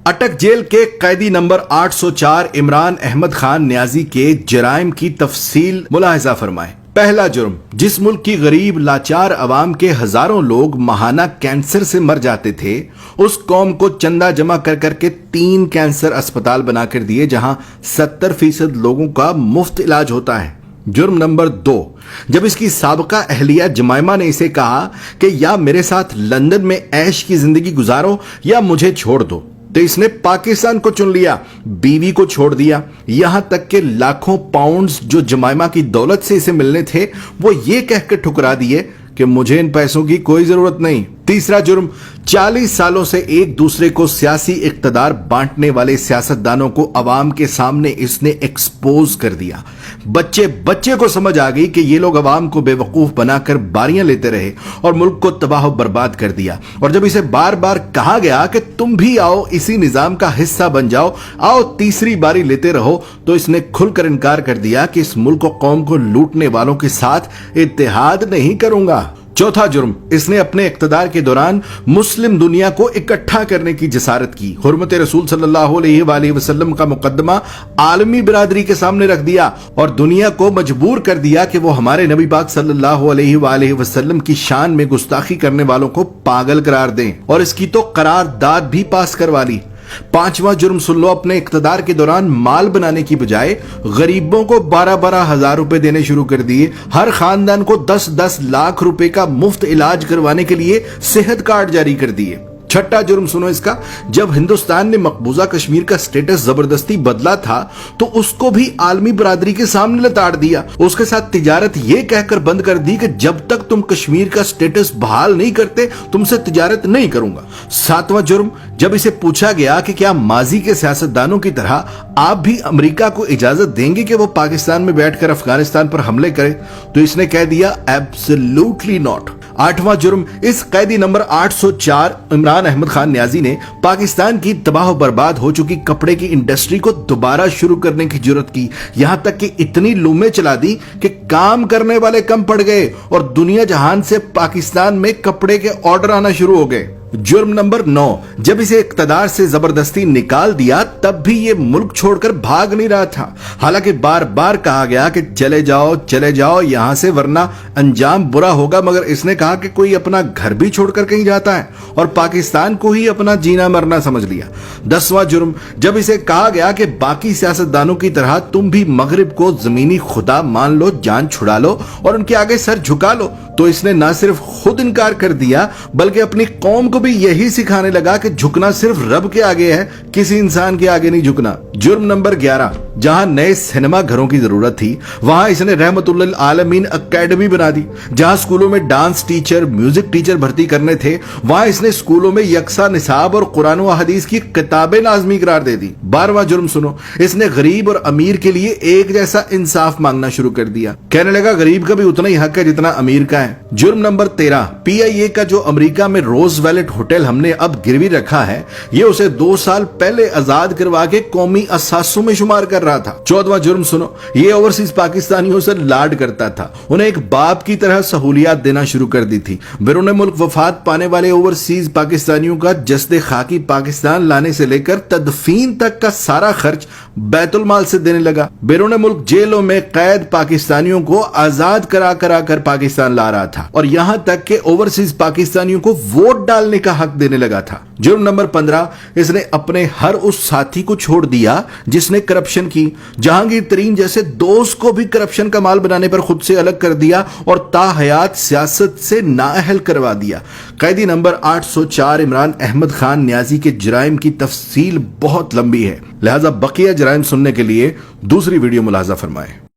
اٹک jail کے قیدی number 804 Imran Ahmad Khan نیازی کے جرائم کی تفصیل ملاحظہ فرمائیں۔ پہلا جرم، جس ملک کی غریب لاچار عوام کے ہزاروں لوگ ماہانہ کینسر سے مر جاتے تھے، اس قوم کو چندہ جمع کر کر کے 3 کینسر اسپتال بنا کر دیے جہاں 70% لوگوں کا مفت علاج ہوتا ہے۔ جرم نمبر 2، جب اس کی سابقہ اہلیہ جمائمہ نے اسے کہا کہ یا میرے ساتھ لندن میں عیش کی زندگی گزارو یا مجھے چھوڑ دو، تو اس نے پاکستان کو چن لیا، بیوی کو چھوڑ دیا، یہاں تک کہ لاکھوں پاؤنڈز جو جمائمہ کی دولت سے اسے ملنے تھے وہ یہ کہہ کر ٹھکرا دیے کہ مجھے ان پیسوں کی کوئی ضرورت نہیں۔ تیسرا جرم، 40 سالوں سے ایک دوسرے کو سیاسی اقتدار بانٹنے والے سیاستدانوں کو عوام کے سامنے اس نے ایکسپوز کر دیا۔ بچے کو سمجھ آ گئی کہ یہ لوگ عوام کو بے وقوف بنا کر باریاں لیتے رہے اور ملک کو تباہ و برباد کر دیا، اور جب اسے بار بار کہا گیا کہ تم بھی آؤ اسی نظام کا حصہ بن جاؤ، آؤ تیسری باری لیتے رہو، تو اس نے کھل کر انکار کر دیا کہ اس ملک و قوم کو لوٹنے والوں کے ساتھ اتحاد نہیں کروں گا۔ چوتھا جرم، اس نے اپنے اقتدار کے دوران مسلم دنیا کو اکٹھا کرنے کی جسارت کی، حرمت رسول صلی اللہ علیہ وآلہ وسلم کا مقدمہ عالمی برادری کے سامنے رکھ دیا اور دنیا کو مجبور کر دیا کہ وہ ہمارے نبی پاک صلی اللہ علیہ وآلہ وسلم کی شان میں گستاخی کرنے والوں کو پاگل قرار دیں، اور اس کی تو قرارداد بھی پاس کروا لی۔ پانچواں جرم سن لو، اپنے اقتدار کے دوران مال بنانے کی بجائے غریبوں کو 12 ہزار روپے دینے شروع کر دیے، ہر خاندان کو 10 لاکھ روپے کا مفت علاج کروانے کے لیے صحت کارڈ جاری کر دیے۔ چھٹا جرم سنو اس کا، جب ہندوستان نے مقبوضہ کشمیر کا سٹیٹس زبردستی بدلا تھا تو اس کو بھی عالمی برادری کے سامنے لتاڑ دیا، اس کے ساتھ تجارت یہ کہہ کر بند کر دی کہ جب تک تم کشمیر کا سٹیٹس بحال نہیں کرتے تم سے تجارت نہیں کروں گا۔ ساتواں جرم، جب اسے پوچھا گیا کہ کیا ماضی کے سیاستدانوں کی طرح آپ بھی امریکہ کو اجازت دیں گے کہ وہ پاکستان میں بیٹھ کر افغانستان پر حملے کرے، تو اس نے کہہ دیا ایبسلیوٹلی ناٹ۔ آٹھواں جرم، اس قیدی نمبر 804 عمران احمد خان نیازی نے پاکستان کی تباہ و برباد ہو چکی کپڑے کی انڈسٹری کو دوبارہ شروع کرنے کی جرت کی، یہاں تک کہ اتنی لومیں چلا دی کہ کام کرنے والے کم پڑ گئے اور دنیا جہان سے پاکستان میں کپڑے کے آرڈر آنا شروع ہو گئے۔ جرم نمبر 9، جب اسے اقتدار سے زبردستی نکال دیا تب بھی یہ ملک چھوڑ کر بھاگ نہیں رہا تھا، حالانکہ بار بار کہا گیا کہ چلے جاؤ یہاں سے ورنہ انجام برا ہوگا، مگر اس نے کہا کہ کوئی اپنا گھر بھی چھوڑ کر کہیں جاتا ہے اور پاکستان کو ہی اپنا جینا مرنا سمجھ لیا۔ 10واں جرم، جب اسے کہا گیا کہ باقی سیاستدانوں کی طرح تم بھی مغرب کو زمینی خدا مان لو، جان چھڑا لو اور ان کے آگے سر جھکا لو، تو اس نے نہ صرف خود انکار کر دیا بلکہ اپنی قوم کو بھی یہی سکھانے لگا کہ جھکنا صرف رب کے آگے ہے، کسی انسان کے آگے نہیں جھکنا۔ جرم نمبر 11، جہاں نئے سینما گھروں کی ضرورت تھی وہاں اس نے رحمت للعالمین اکیڈمی بنا دی، جہاں اسکولوں میں ڈانس ٹیچر، میوزک ٹیچر بھرتی کرنے تھے وہاں اس نے اسکولوں میں یکساں نصاب اور قرآن و حدیث کی کتابیں لازمی قرار دے دی۔ 12واں جرم سنو، اس نے غریب اور امیر کے لیے ایک جیسا انصاف مانگنا شروع کر دیا، کہنے لگا غریب کا بھی اتنا ہی حق ہے جتنا امیر کا ہے۔ جرم نمبر 13، PIA کا جو امریکہ میں روز ویلٹ ہوٹل ہم نے اب گروی رکھا ہے، یہ اسے 2 سال پہلے آزاد کروا کے قومی اثاثوں میں شمار کر رہا تھا۔ 14واں جرم سنو، یہ اوورسیز پاکستانیوں سے لاڈ کرتا تھا، انہیں ایک باپ کی طرح سہولیات دینا شروع کر دی تھی۔ بیرون ملک وفات پانے والے اوورسیز پاکستانیوں کا جسد خاکی پاکستان لانے سے لے کر تدفین تک کا سارا خرچ بیت المال سے دینے لگا۔ بیرون ملک جیلوں میں قید پاکستانیوں کو آزاد کرا کر پاکستان لا رہا تھا، اور یہاں تک کہ اوورسیز پاکستانیوں کو ووٹ ڈالنے کا حق دینے لگا تھا۔ جرم نمبر 15، اس نے اپنے ہر اس ساتھی کو چھوڑ دیا جس نے کرپشن کی، جہانگیر ترین جیسے دوست کو بھی کرپشن کا مال بنانے پر خود سے الگ کر دیا اور تا حیات سیاست سے نااہل کروا دیا۔ قیدی نمبر 804 عمران احمد خان نیازی کے جرائم کی تفصیل بہت لمبی ہے، لہذا بقیہ جرائم سننے کے لیے دوسری ویڈیو ملاحظہ فرمائیں۔